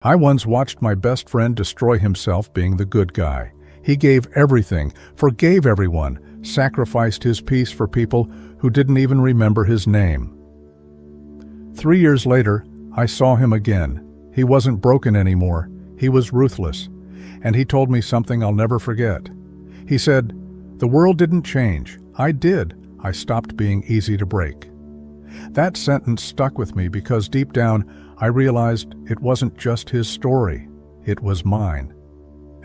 I once watched my best friend destroy himself being the good guy. He gave everything, forgave everyone, sacrificed his peace for people who didn't even remember his name. 3 years later, I saw him again. He wasn't broken anymore. He was ruthless. And he told me something I'll never forget. He said, "The world didn't change. I did. I stopped being easy to break." That sentence stuck with me because deep down, I realized it wasn't just his story. It was mine.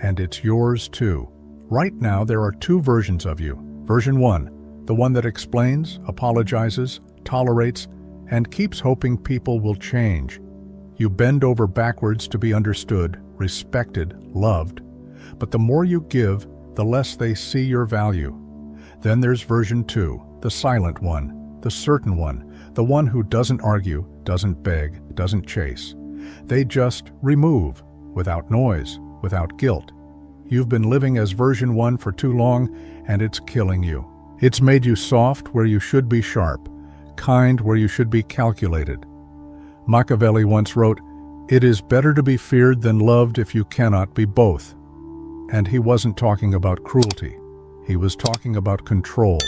And it's yours too. Right now, there are two versions of you. Version 1, the one that explains, apologizes, tolerates, and keeps hoping people will change. You bend over backwards to be understood, respected, loved. But the more you give, the less they see your value. Then there's version 2, the silent one, the certain one, the one who doesn't argue, doesn't beg, doesn't chase. They just remove, without noise, without guilt. You've been living as version 1 for too long, and it's killing you. It's made you soft where you should be sharp, kind where you should be calculated. Machiavelli once wrote, "It is better to be feared than loved if you cannot be both." And he wasn't talking about cruelty. He was talking about control,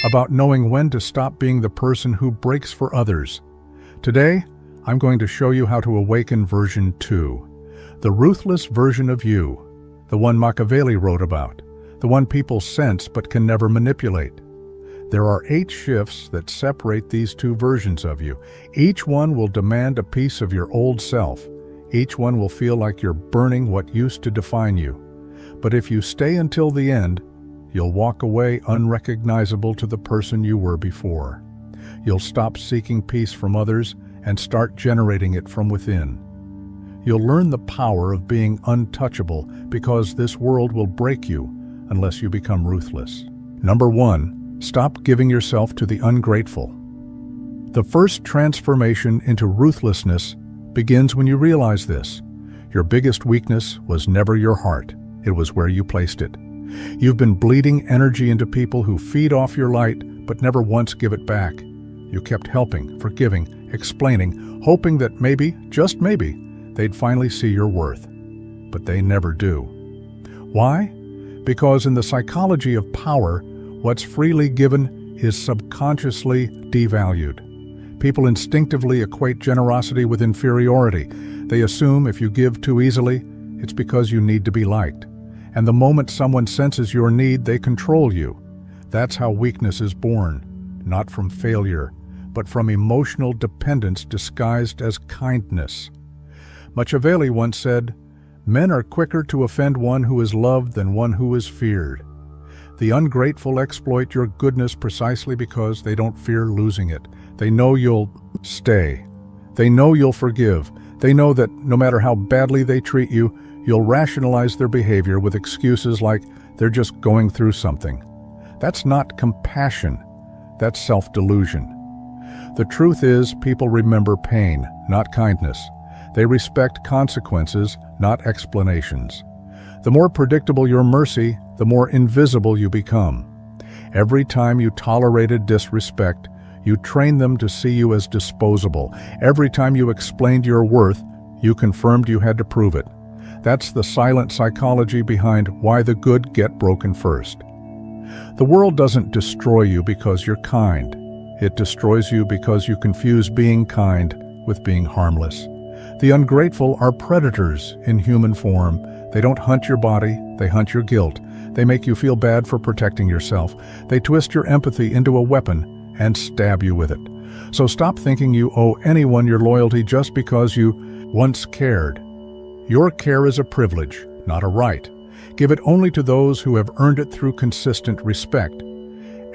about knowing when to stop being the person who breaks for others. Today, I'm going to show you how to awaken version 2, the ruthless version of you, the one Machiavelli wrote about, the one people sense but can never manipulate. There are 8 shifts that separate these two versions of you. Each one will demand a piece of your old self. Each one will feel like you're burning what used to define you. But if you stay until the end, you'll walk away unrecognizable to the person you were before. You'll stop seeking peace from others and start generating it from within. You'll learn the power of being untouchable because this world will break you unless you become ruthless. Number 1, stop giving yourself to the ungrateful. The first transformation into ruthlessness begins when you realize this. Your biggest weakness was never your heart. It was where you placed it. You've been bleeding energy into people who feed off your light but never once give it back. You kept helping, forgiving, explaining, hoping that maybe, just maybe, they'd finally see your worth. But they never do. Why? Because in the psychology of power, what's freely given is subconsciously devalued. People instinctively equate generosity with inferiority. They assume if you give too easily, it's because you need to be liked. And the moment someone senses your need, they control you. That's how weakness is born, not from failure, but from emotional dependence disguised as kindness. Machiavelli once said, "Men are quicker to offend one who is loved than one who is feared." The ungrateful exploit your goodness precisely because they don't fear losing it. They know you'll stay. They know you'll forgive. They know that no matter how badly they treat you, you'll rationalize their behavior with excuses like they're just going through something. That's not compassion. That's self-delusion. The truth is, people remember pain, not kindness. They respect consequences, not explanations. The more predictable your mercy, the more invisible you become. Every time you tolerated disrespect, you trained them to see you as disposable. Every time you explained your worth, you confirmed you had to prove it. That's the silent psychology behind why the good get broken first. The world doesn't destroy you because you're kind. It destroys you because you confuse being kind with being harmless. The ungrateful are predators in human form. They don't hunt your body, they hunt your guilt. They make you feel bad for protecting yourself. They twist your empathy into a weapon and stab you with it. So stop thinking you owe anyone your loyalty just because you once cared. Your care is a privilege, not a right. Give it only to those who have earned it through consistent respect.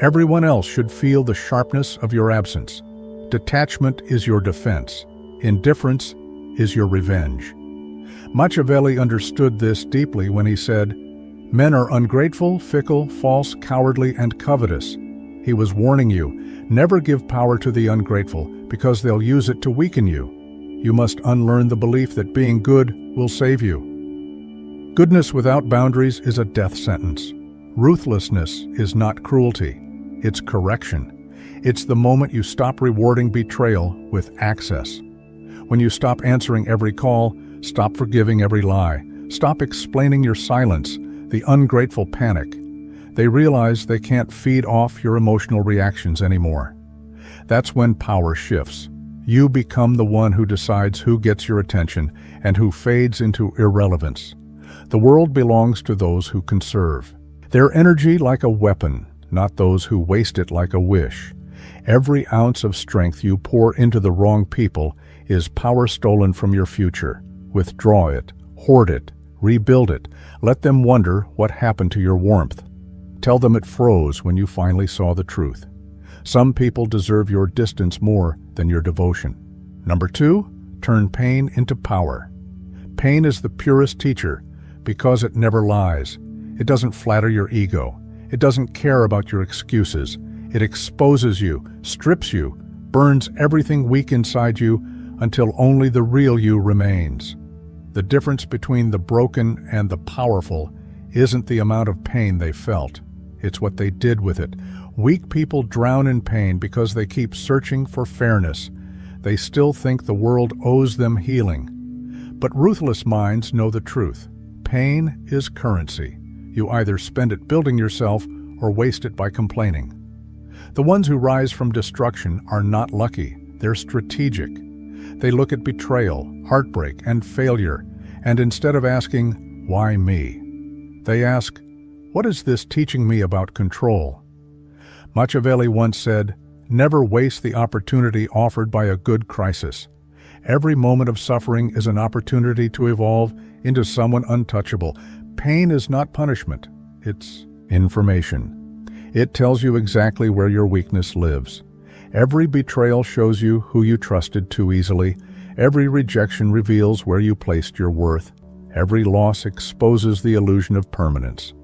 Everyone else should feel the sharpness of your absence. Detachment is your defense. Indifference is your revenge. Machiavelli understood this deeply when he said, "Men are ungrateful, fickle, false, cowardly, and covetous." He was warning you, never give power to the ungrateful because they'll use it to weaken you. You must unlearn the belief that being good will save you. Goodness without boundaries is a death sentence. Ruthlessness is not cruelty, it's correction. It's the moment you stop rewarding betrayal with access. When you stop answering every call, Stop forgiving every lie. Stop explaining your silence, the ungrateful panic. They realize they can't feed off your emotional reactions anymore. That's when power shifts. You become the one who decides who gets your attention and who fades into irrelevance. The world belongs to those who conserve their energy like a weapon, not those who waste it like a wish. Every ounce of strength you pour into the wrong people is power stolen from your future. Withdraw it, hoard it, rebuild it. Let them wonder what happened to your warmth. Tell them it froze when you finally saw the truth. Some people deserve your distance more than your devotion. Number 2, turn pain into power. Pain is the purest teacher because it never lies. It doesn't flatter your ego. It doesn't care about your excuses. It exposes you, strips you, burns everything weak inside you until only the real you remains. The difference between the broken and the powerful isn't the amount of pain they felt. It's what they did with it. Weak people drown in pain because they keep searching for fairness. They still think the world owes them healing. But ruthless minds know the truth. Pain is currency. You either spend it building yourself or waste it by complaining. The ones who rise from destruction are not lucky. They're strategic. They look at betrayal, heartbreak, and failure, and instead of asking, "Why me?" they ask, "What is this teaching me about control?" Machiavelli once said, "Never waste the opportunity offered by a good crisis. Every moment of suffering is an opportunity to evolve into someone untouchable." Pain is not punishment, it's information. It tells you exactly where your weakness lives. Every betrayal shows you who you trusted too easily. Every rejection reveals where you placed your worth. Every loss exposes the illusion of permanence.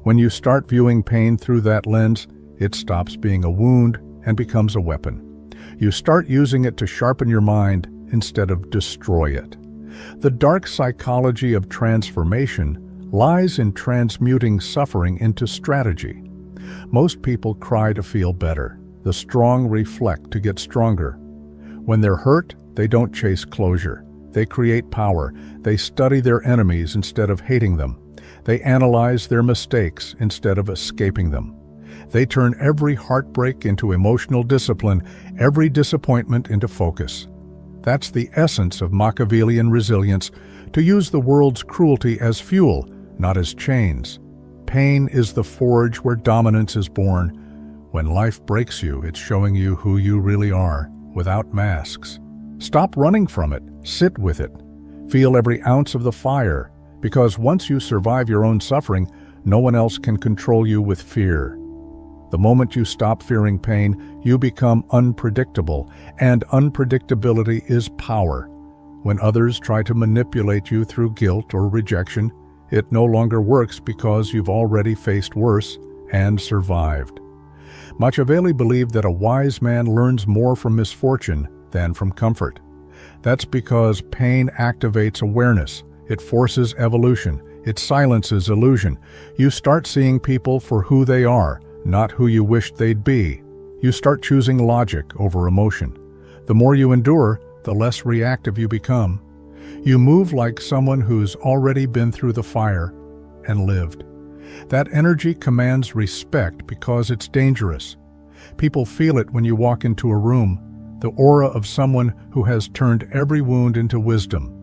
When you start viewing pain through that lens, it stops being a wound and becomes a weapon. You start using it to sharpen your mind instead of destroy it. The dark psychology of transformation lies in transmuting suffering into strategy. Most people cry to feel better. The strong reflect to get stronger. When they're hurt, they don't chase closure. They create power. They study their enemies instead of hating them. They analyze their mistakes instead of escaping them. They turn every heartbreak into emotional discipline, every disappointment into focus. That's the essence of Machiavellian resilience, to use the world's cruelty as fuel, not as chains. Pain is the forge where dominance is born. When life breaks you, it's showing you who you really are, without masks. Stop running from it. Sit with it. Feel every ounce of the fire, because once you survive your own suffering, no one else can control you with fear. The moment you stop fearing pain, you become unpredictable, and unpredictability is power. When others try to manipulate you through guilt or rejection, it no longer works because you've already faced worse and survived. Machiavelli believed that a wise man learns more from misfortune than from comfort. That's because pain activates awareness. It forces evolution. It silences illusion. You start seeing people for who they are, not who you wished they'd be. You start choosing logic over emotion. The more you endure, the less reactive you become. You move like someone who's already been through the fire and lived. That energy commands respect because it's dangerous. People feel it when you walk into a room, the aura of someone who has turned every wound into wisdom.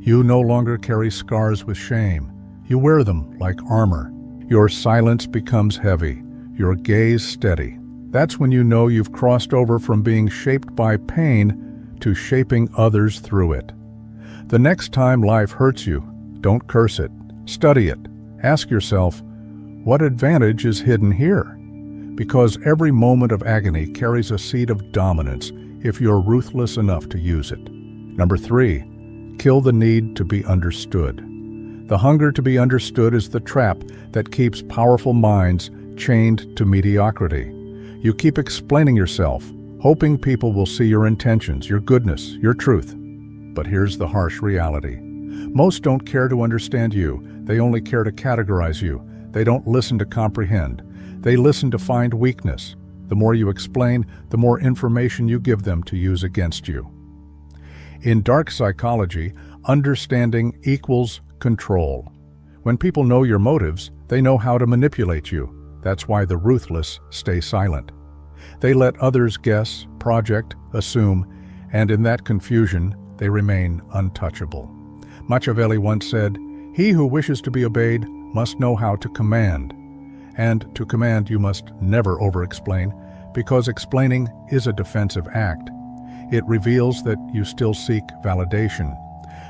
You no longer carry scars with shame. You wear them like armor. Your silence becomes heavy, your gaze steady. That's when you know you've crossed over from being shaped by pain to shaping others through it. The next time life hurts you, don't curse it. Study it. Ask yourself, what advantage is hidden here? Because every moment of agony carries a seed of dominance if you're ruthless enough to use it. Number 3, kill the need to be understood. The hunger to be understood is the trap that keeps powerful minds chained to mediocrity. You keep explaining yourself, hoping people will see your intentions, your goodness, your truth. But here's the harsh reality. Most don't care to understand you. They only care to categorize you. They don't listen to comprehend. They listen to find weakness. The more you explain, the more information you give them to use against you. In dark psychology, Understanding equals control. When people know your motives, they know how to manipulate you. That's why the ruthless stay silent. They let others guess, project, assume, and in that confusion, they remain untouchable. Machiavelli once said, "He who wishes to be obeyed must know how to command." And to command, you must never over-explain, because explaining is a defensive act. It reveals that you still seek validation.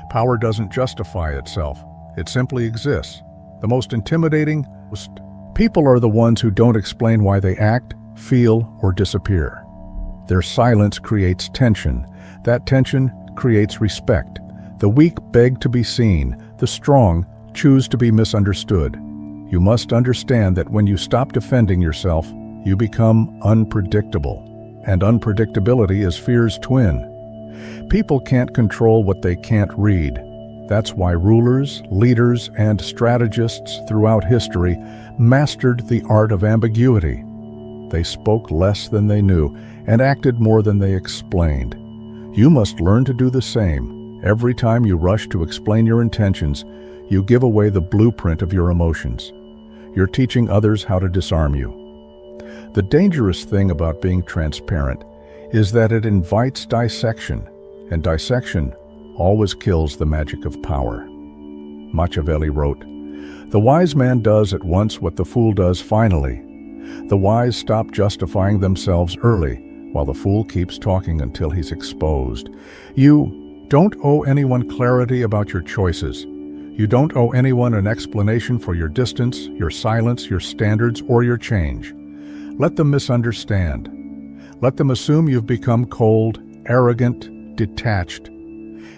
Power doesn't justify itself. It simply exists. The most intimidating people are the ones who don't explain why they act, feel, or disappear. Their silence creates tension. That tension creates respect. The weak beg to be seen. The strong choose to be misunderstood. You must understand that when you stop defending yourself, you become unpredictable. And unpredictability is fear's twin. People can't control what they can't read. That's why rulers, leaders, and strategists throughout history mastered the art of ambiguity. They spoke less than they knew and acted more than they explained. You must learn to do the same. Every time you rush to explain your intentions, you give away the blueprint of your emotions. You're teaching others how to disarm you. The dangerous thing about being transparent is that it invites dissection, and dissection always kills the magic of power. Machiavelli wrote, "The wise man does at once what the fool does finally. The wise stop justifying themselves early, while the fool keeps talking until he's exposed." You don't owe anyone clarity about your choices. You don't owe anyone an explanation for your distance, your silence, your standards, or your change. Let them misunderstand. Let them assume you've become cold, arrogant, detached.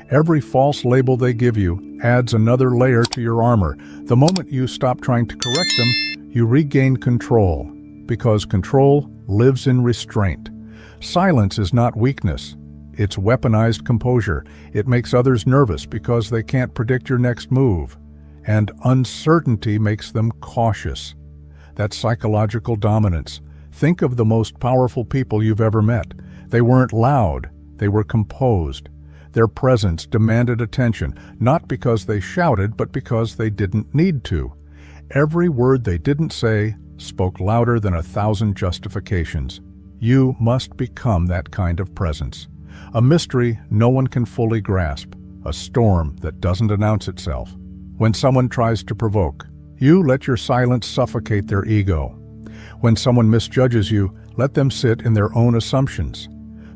Every false label they give you adds another layer to your armor. The moment you stop trying to correct them, you regain control, because control lives in restraint. Silence is not weakness. It's weaponized composure. It makes others nervous because they can't predict your next move. And uncertainty makes them cautious. That's psychological dominance. Think of the most powerful people you've ever met. They weren't loud. They were composed. Their presence demanded attention, not because they shouted, but because they didn't need to. Every word they didn't say spoke louder than 1,000 justifications. You must become that kind of presence. A mystery no one can fully grasp, a storm that doesn't announce itself. When someone tries to provoke, you let your silence suffocate their ego. When someone misjudges you, let them sit in their own assumptions.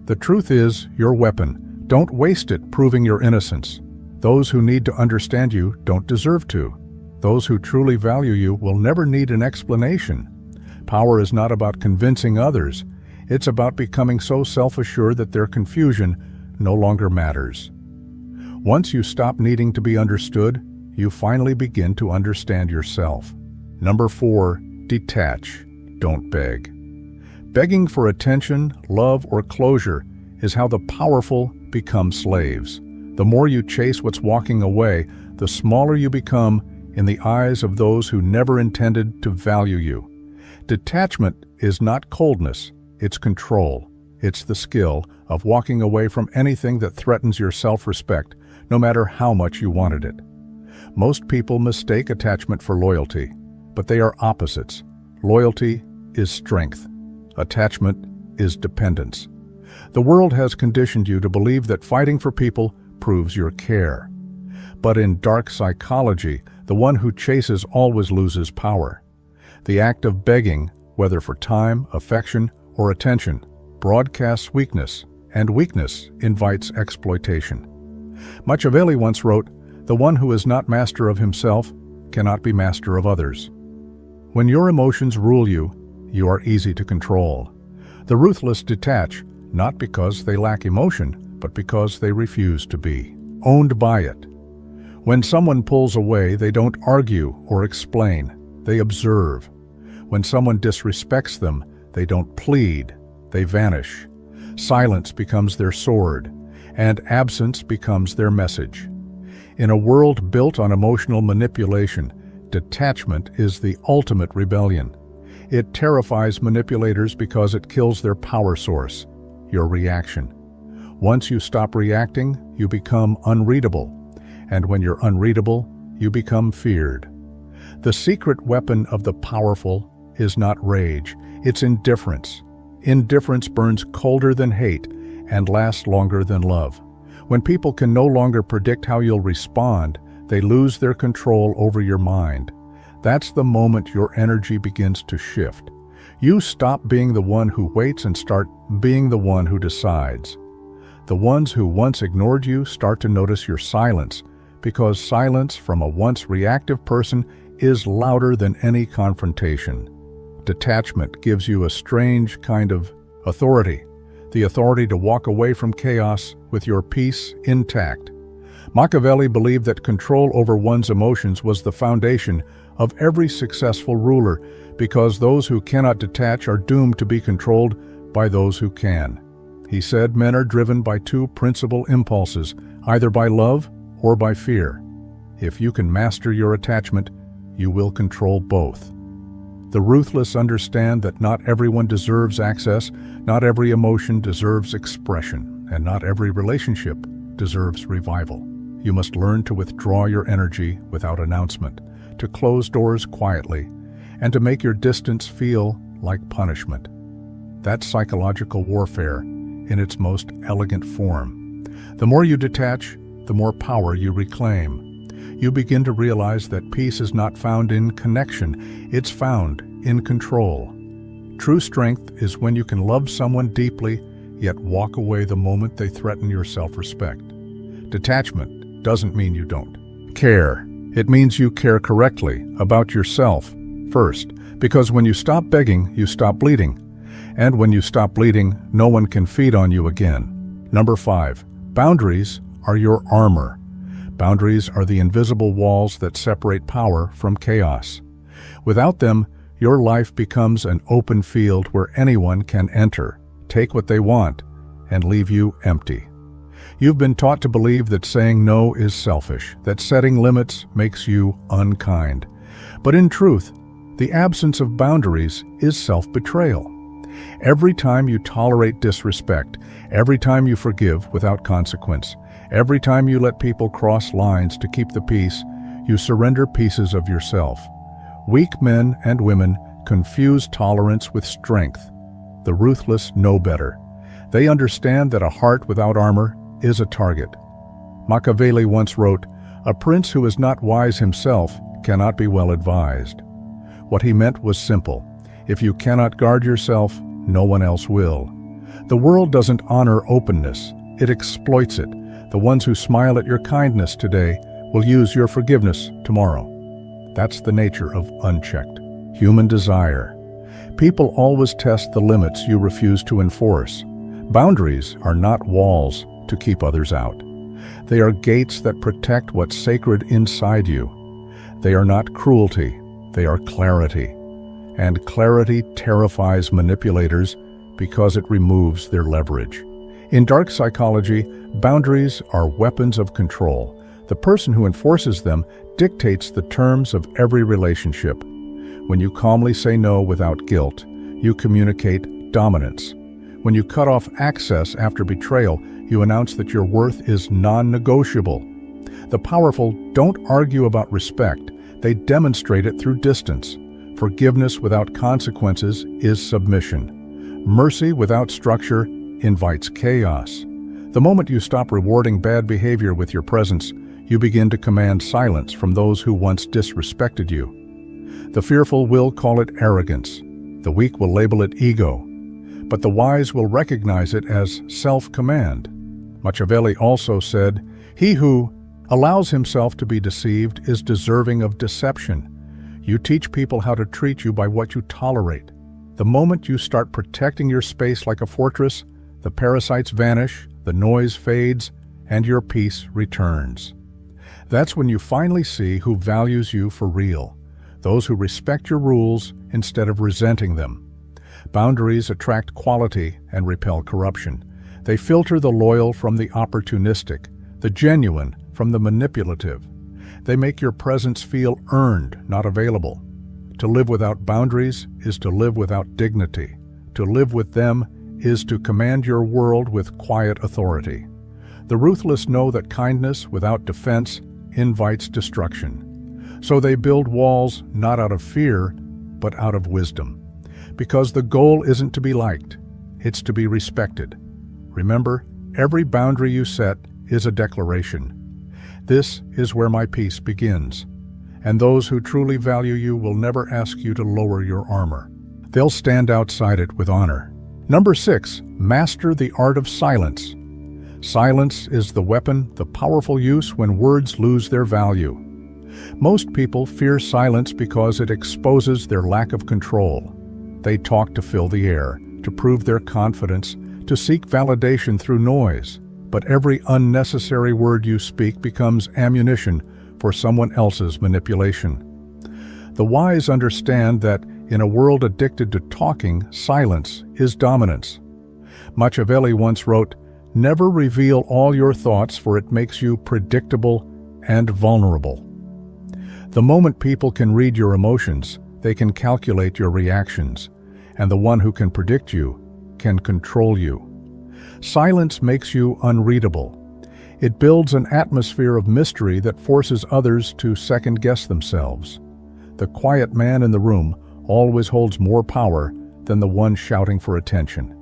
The truth is your weapon. Don't waste it proving your innocence. Those who need to understand you don't deserve to. Those who truly value you will never need an explanation. Power is not about convincing others. It's about becoming so self-assured that their confusion no longer matters. Once you stop needing to be understood, you finally begin to understand yourself. Number 4, detach. Don't beg. Begging for attention, love, or closure is how the powerful become slaves. The more you chase what's walking away, the smaller you become in the eyes of those who never intended to value you. Detachment is not coldness, it's control. It's the skill of walking away from anything that threatens your self-respect, no matter how much you wanted it. Most people mistake attachment for loyalty, but they are opposites. Loyalty is strength. Attachment is dependence. The world has conditioned you to believe that fighting for people proves your care. But in dark psychology, the one who chases always loses power. The act of begging, whether for time, affection, or attention, broadcasts weakness, and weakness invites exploitation. Machiavelli once wrote, "The one who is not master of himself cannot be master of others." When your emotions rule you, you are easy to control. The ruthless detach, not because they lack emotion, but because they refuse to be owned by it. When someone pulls away, they don't argue or explain, they observe. When someone disrespects them, they don't plead, they vanish. Silence becomes their sword, and absence becomes their message. In a world built on emotional manipulation, detachment is the ultimate rebellion. It terrifies manipulators because it kills their power source, your reaction. Once you stop reacting, you become unreadable. And when you're unreadable, you become feared. The secret weapon of the powerful is not rage, it's indifference. Indifference burns colder than hate and lasts longer than love. When people can no longer predict how you'll respond, they lose their control over your mind. That's the moment your energy begins to shift. You stop being the one who waits and start being the one who decides. The ones who once ignored you start to notice your silence, because silence from a once reactive person is louder than any confrontation. Detachment gives you a strange kind of authority, the authority to walk away from chaos with your peace intact. Machiavelli believed that control over one's emotions was the foundation of every successful ruler, because those who cannot detach are doomed to be controlled by those who can. He said men are driven by two principal impulses, either by love or by fear. If you can master your attachment, you will control both. The ruthless understand that not everyone deserves access, not every emotion deserves expression, and not every relationship deserves revival. You must learn to withdraw your energy without announcement, to close doors quietly, and to make your distance feel like punishment. That's psychological warfare in its most elegant form. The more you detach, the more power you reclaim. You begin to realize that peace is not found in connection, it's found in control. True strength is when you can love someone deeply, yet walk away the moment they threaten your self-respect. Detachment doesn't mean you don't care. It means you care correctly about yourself first, because when you stop begging, you stop bleeding. And when you stop bleeding, no one can feed on you again. Number 5. Boundaries are your armor. Boundaries are the invisible walls that separate power from chaos. Without them, your life becomes an open field where anyone can enter, take what they want, and leave you empty. You've been taught to believe that saying no is selfish, that setting limits makes you unkind. But in truth, the absence of boundaries is self-betrayal. Every time you tolerate disrespect, every time you forgive without consequence, every time you let people cross lines to keep the peace, you surrender pieces of yourself. Weak men and women confuse tolerance with strength. The ruthless know better. They understand that a heart without armor is a target. Machiavelli once wrote, "A prince who is not wise himself cannot be well advised." What he meant was simple. If you cannot guard yourself, no one else will. The world doesn't honor openness, it exploits it. The ones who smile at your kindness today will use your forgiveness tomorrow. That's the nature of unchecked human desire. People always test the limits you refuse to enforce. Boundaries are not walls to keep others out. They are gates that protect what's sacred inside you. They are not cruelty, they are clarity. And clarity terrifies manipulators because it removes their leverage. In dark psychology, boundaries are weapons of control. The person who enforces them dictates the terms of every relationship. When you calmly say no without guilt, you communicate dominance. When you cut off access after betrayal, you announce that your worth is non-negotiable. The powerful don't argue about respect, they demonstrate it through distance. Forgiveness without consequences is submission. Mercy without structure invites chaos. The moment you stop rewarding bad behavior with your presence, you begin to command silence from those who once disrespected you. The fearful will call it arrogance. The weak will label it ego. But the wise will recognize it as self-command. Machiavelli also said, "He who allows himself to be deceived is deserving of deception." You teach people how to treat you by what you tolerate. The moment you start protecting your space like a fortress, the parasites vanish, the noise fades, and your peace returns. That's when you finally see who values you for real, those who respect your rules instead of resenting them. Boundaries attract quality and repel corruption. They filter the loyal from the opportunistic, the genuine from the manipulative. They make your presence feel earned, not available. To live without boundaries is to live without dignity. To live with them is to command your world with quiet authority. The ruthless know that kindness without defense invites destruction. So they build walls not out of fear, but out of wisdom. Because the goal isn't to be liked, it's to be respected. Remember, every boundary you set is a declaration. This is where my peace begins. And those who truly value you will never ask you to lower your armor. They'll stand outside it with honor. Number 6, master the art of silence. Silence is the weapon, the powerful use when words lose their value. Most people fear silence because it exposes their lack of control. They talk to fill the air, to prove their confidence, to seek validation through noise. But every unnecessary word you speak becomes ammunition for someone else's manipulation. The wise understand that in a world addicted to talking, silence is dominance. Machiavelli once wrote, "Never reveal all your thoughts, for it makes you predictable and vulnerable." The moment people can read your emotions, they can calculate your reactions, and the one who can predict you can control you. Silence makes you unreadable. It builds an atmosphere of mystery that forces others to second-guess themselves. The quiet man in the room always holds more power than the one shouting for attention.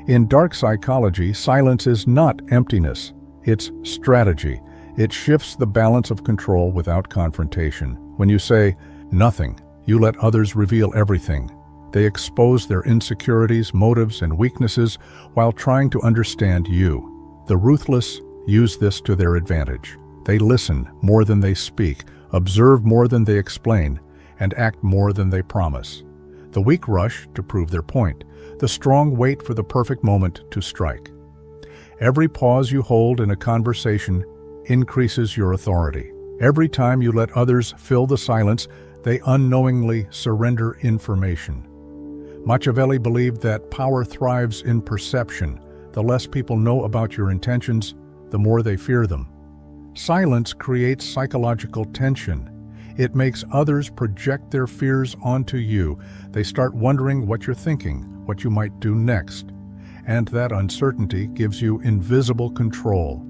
In dark psychology, silence is not emptiness, it's strategy. It shifts the balance of control without confrontation. When you say nothing, you let others reveal everything. They expose their insecurities, motives, and weaknesses while trying to understand you. The ruthless use this to their advantage. They listen more than they speak, observe more than they explain, and act more than they promise. The weak rush to prove their point. The strong wait for the perfect moment to strike. Every pause you hold in a conversation increases your authority. Every time you let others fill the silence, they unknowingly surrender information. Machiavelli believed that power thrives in perception. The less people know about your intentions, the more they fear them. Silence creates psychological tension. It makes others project their fears onto you. They start wondering what you're thinking, what you might do next. And that uncertainty gives you invisible control.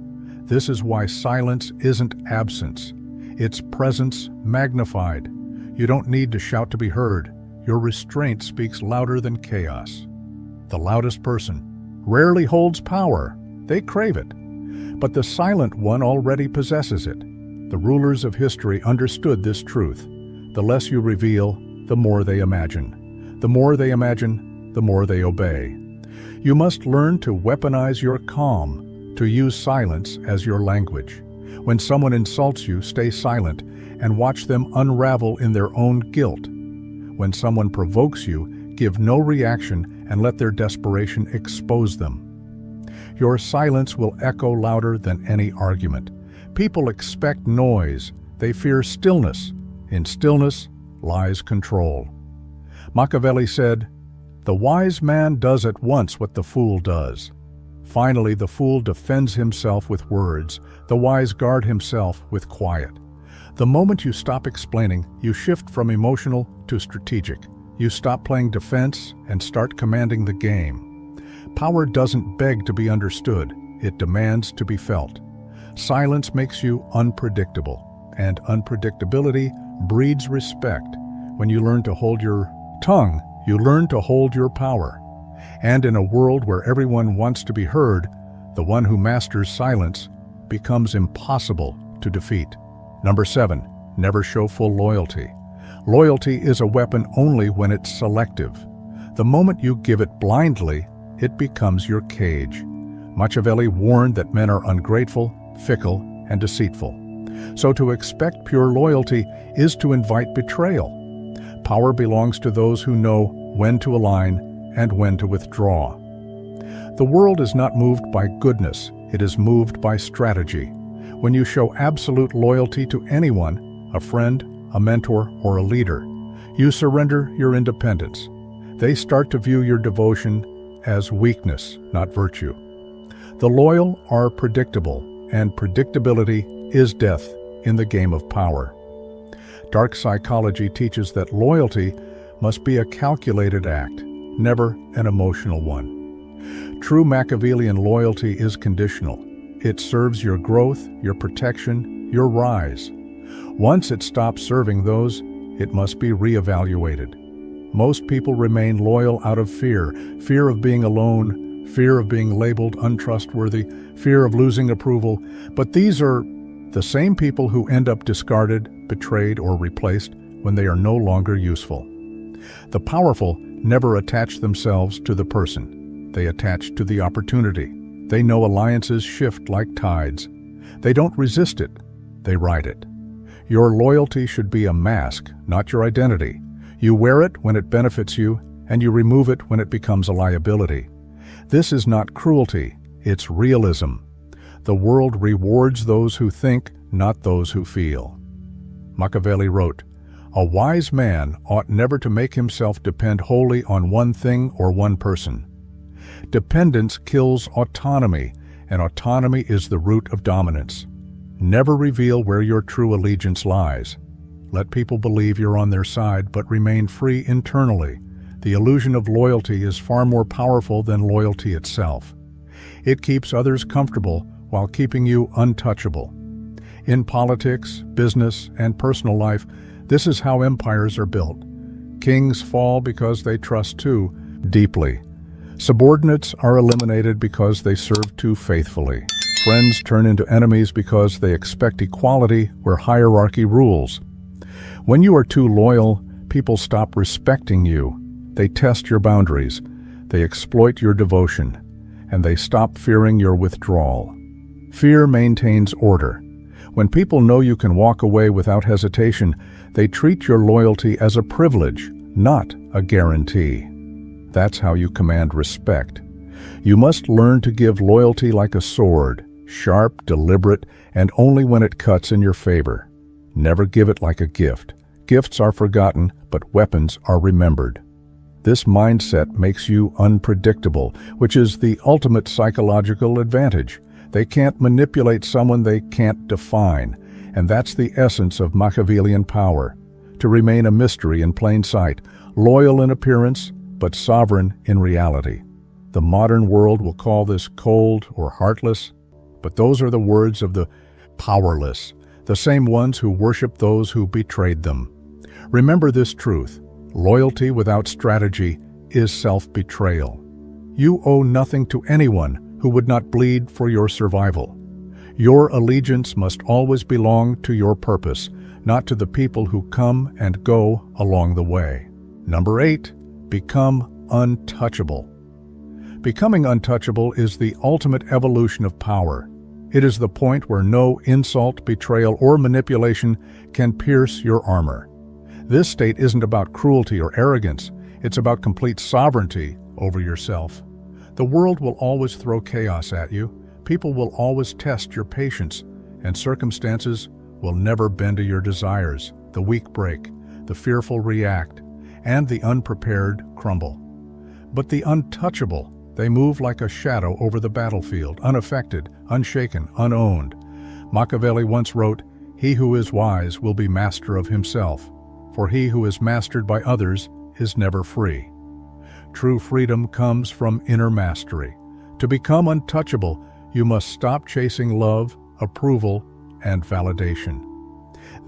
This is why silence isn't absence. It's presence magnified. You don't need to shout to be heard. Your restraint speaks louder than chaos. The loudest person rarely holds power. They crave it. But the silent one already possesses it. The rulers of history understood this truth. The less you reveal, the more they imagine. The more they imagine, the more they obey. You must learn to weaponize your calm, to use silence as your language. When someone insults you, stay silent and watch them unravel in their own guilt. When someone provokes you, give no reaction and let their desperation expose them. Your silence will echo louder than any argument. People expect noise. They fear stillness. In stillness lies control. Machiavelli said, "The wise man does at once what the fool does." Finally, the fool defends himself with words. The wise guard himself with quiet. The moment you stop explaining, you shift from emotional to strategic. You stop playing defense and start commanding the game. Power doesn't beg to be understood. It demands to be felt. Silence makes you unpredictable, and unpredictability breeds respect. When you learn to hold your tongue, you learn to hold your power. And in a world where everyone wants to be heard, the one who masters silence becomes impossible to defeat. Number 7, never show full loyalty. Loyalty is a weapon only when it's selective. The moment you give it blindly, it becomes your cage. Machiavelli warned that men are ungrateful, fickle, and deceitful. So to expect pure loyalty is to invite betrayal. Power belongs to those who know when to align and when to withdraw. The world is not moved by goodness, it is moved by strategy. When you show absolute loyalty to anyone, a friend, a mentor, or a leader, you surrender your independence. They start to view your devotion as weakness, not virtue. The loyal are predictable, and predictability is death in the game of power. Dark psychology teaches that loyalty must be a calculated act, never an emotional one. True Machiavellian loyalty is conditional. It serves your growth, your protection, your rise. Once it stops serving those, it must be reevaluated. Most people remain loyal out of fear of being alone, fear of being labeled untrustworthy, fear of losing approval. But these are the same people who end up discarded, betrayed, or replaced when they are no longer useful. The powerful never attach themselves to the person. They attach to the opportunity. They know alliances shift like tides. They don't resist it, they ride it. Your loyalty should be a mask, not your identity. You wear it when it benefits you, and you remove it when it becomes a liability. This is not cruelty, it's realism. The world rewards those who think, not those who feel. Machiavelli wrote, "A wise man ought never to make himself depend wholly on one thing or one person. Dependence kills autonomy, and autonomy is the root of dominance. Never reveal where your true allegiance lies. Let people believe you're on their side, but remain free internally. The illusion of loyalty is far more powerful than loyalty itself. It keeps others comfortable while keeping you untouchable." In politics, business, and personal life, this is how empires are built. Kings fall because they trust too deeply. Subordinates are eliminated because they serve too faithfully. Friends turn into enemies because they expect equality where hierarchy rules. When you are too loyal, people stop respecting you. They test your boundaries, they exploit your devotion, and they stop fearing your withdrawal. Fear maintains order. When people know you can walk away without hesitation, they treat your loyalty as a privilege, not a guarantee. That's how you command respect. You must learn to give loyalty like a sword, sharp, deliberate, and only when it cuts in your favor. Never give it like a gift. Gifts are forgotten, but weapons are remembered. This mindset makes you unpredictable, which is the ultimate psychological advantage. They can't manipulate someone they can't define, and that's the essence of Machiavellian power. To remain a mystery in plain sight, loyal in appearance, but sovereign in reality. The modern world will call this cold or heartless, but those are the words of the powerless, the same ones who worship those who betrayed them. Remember this truth: loyalty without strategy is self-betrayal. You owe nothing to anyone who would not bleed for your survival. Your allegiance must always belong to your purpose, not to the people who come and go along the way. Number 8, become untouchable. Becoming untouchable is the ultimate evolution of power. It is the point where no insult, betrayal, or manipulation can pierce your armor. This state isn't about cruelty or arrogance. It's about complete sovereignty over yourself. The world will always throw chaos at you. People will always test your patience, and circumstances will never bend to your desires. The weak break, the fearful react, and the unprepared crumble. But the untouchable, they move like a shadow over the battlefield, unaffected, unshaken, unowned. Machiavelli once wrote, "He who is wise will be master of himself, for he who is mastered by others is never free." True freedom comes from inner mastery. To become untouchable, you must stop chasing love, approval, and validation.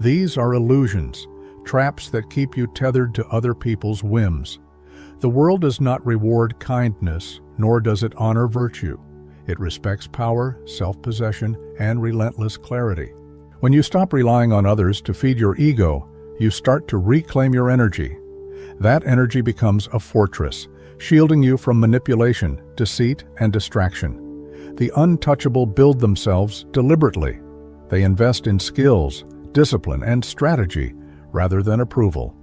These are illusions, traps that keep you tethered to other people's whims. The world does not reward kindness, nor does it honor virtue. It respects power, self-possession, and relentless clarity. When you stop relying on others to feed your ego, you start to reclaim your energy. That energy becomes a fortress, shielding you from manipulation, deceit, and distraction. The untouchable build themselves deliberately. They invest in skills, discipline, and strategy rather than approval.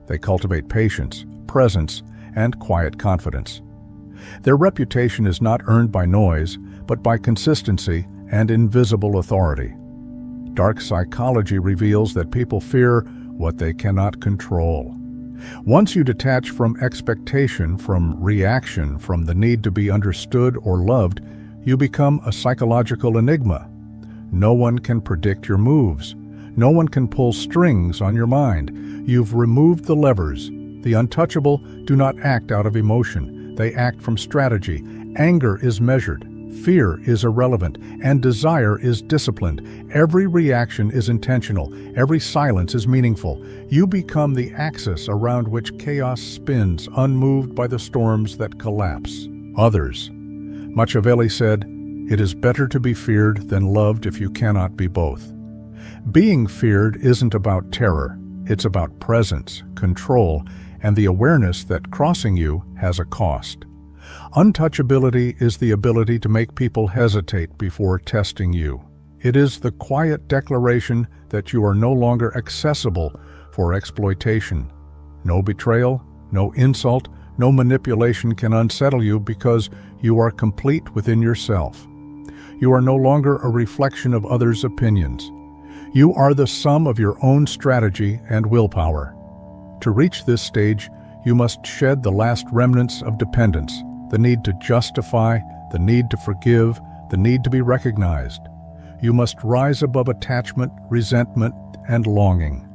They cultivate patience, presence, and quiet confidence. Their reputation is not earned by noise, but by consistency and invisible authority. Dark psychology reveals that people fear what they cannot control. Once you detach from expectation, from reaction, from the need to be understood or loved, you become a psychological enigma. No one can predict your moves. No one can pull strings on your mind. You've removed the levers. The untouchable do not act out of emotion. They act from strategy. Anger is measured. Fear is irrelevant, and desire is disciplined. Every reaction is intentional. Every silence is meaningful. You become the axis around which chaos spins, unmoved by the storms that collapse. Others. Machiavelli said, "It is better to be feared than loved if you cannot be both." Being feared isn't about terror. It's about presence, control, and the awareness that crossing you has a cost. Untouchability is the ability to make people hesitate before testing you. It is the quiet declaration that you are no longer accessible for exploitation. No betrayal, no insult, no manipulation can unsettle you because you are complete within yourself. You are no longer a reflection of others' opinions. You are the sum of your own strategy and willpower. To reach this stage, you must shed the last remnants of dependence, the need to justify, the need to forgive, the need to be recognized. You must rise above attachment, resentment, and longing.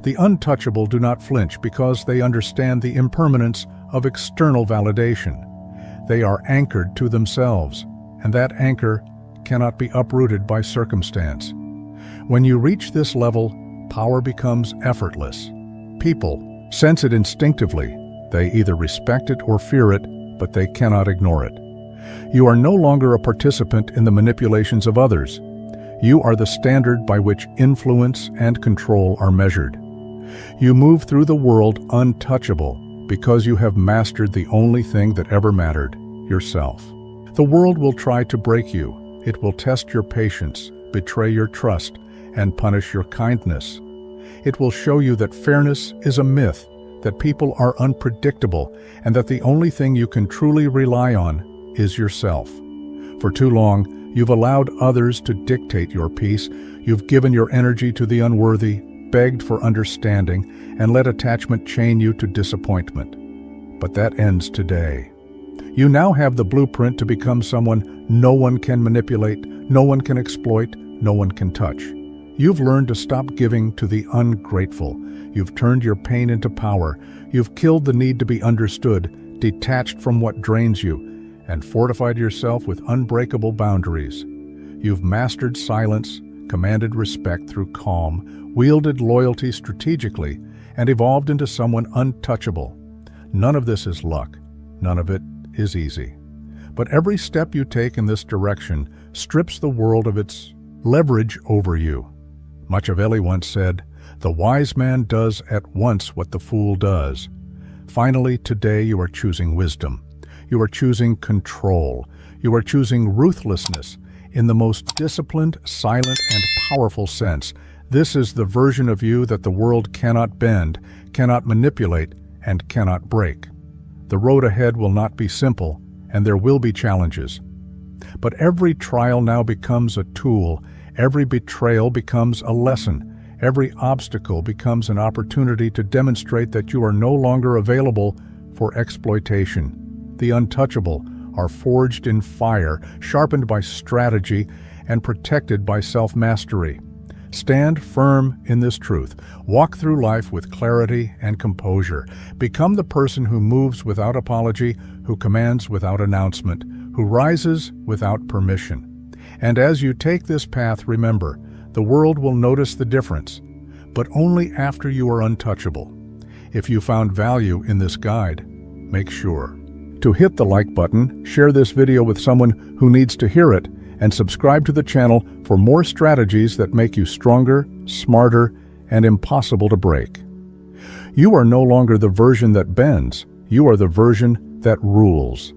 The untouchable do not flinch because they understand the impermanence of external validation. They are anchored to themselves, and that anchor cannot be uprooted by circumstance. When you reach this level, power becomes effortless. People sense it instinctively. They either respect it or fear it, but they cannot ignore it. You are no longer a participant in the manipulations of others. You are the standard by which influence and control are measured. You move through the world untouchable because you have mastered the only thing that ever mattered, yourself. The world will try to break you. It will test your patience, betray your trust, and punish your kindness. It will show you that fairness is a myth, that people are unpredictable, and that the only thing you can truly rely on is yourself. For too long, you've allowed others to dictate your peace. You've given your energy to the unworthy, begged for understanding, and let attachment chain you to disappointment. But that ends today. You now have the blueprint to become someone no one can manipulate, no one can exploit, no one can touch. You've learned to stop giving to the ungrateful. You've turned your pain into power. You've killed the need to be understood, detached from what drains you, and fortified yourself with unbreakable boundaries. You've mastered silence, commanded respect through calm, wielded loyalty strategically, and evolved into someone untouchable. None of this is luck. None of it is easy. But every step you take in this direction strips the world of its leverage over you. Machiavelli once said, "The wise man does at once what the fool does." Finally, today you are choosing wisdom. You are choosing control. You are choosing ruthlessness in the most disciplined, silent, and powerful sense. This is the version of you that the world cannot bend, cannot manipulate, and cannot break. The road ahead will not be simple, and there will be challenges. But every trial now becomes a tool. Every betrayal becomes a lesson. Every obstacle becomes an opportunity to demonstrate that you are no longer available for exploitation. The untouchable are forged in fire, sharpened by strategy, and protected by self-mastery. Stand firm in this truth. Walk through life with clarity and composure. Become the person who moves without apology, who commands without announcement, who rises without permission. And as you take this path, remember, the world will notice the difference, but only after you are untouchable. If you found value in this guide, make sure to hit the like button, share this video with someone who needs to hear it, and subscribe to the channel for more strategies that make you stronger, smarter, and impossible to break. You are no longer the version that bends. You are the version that rules.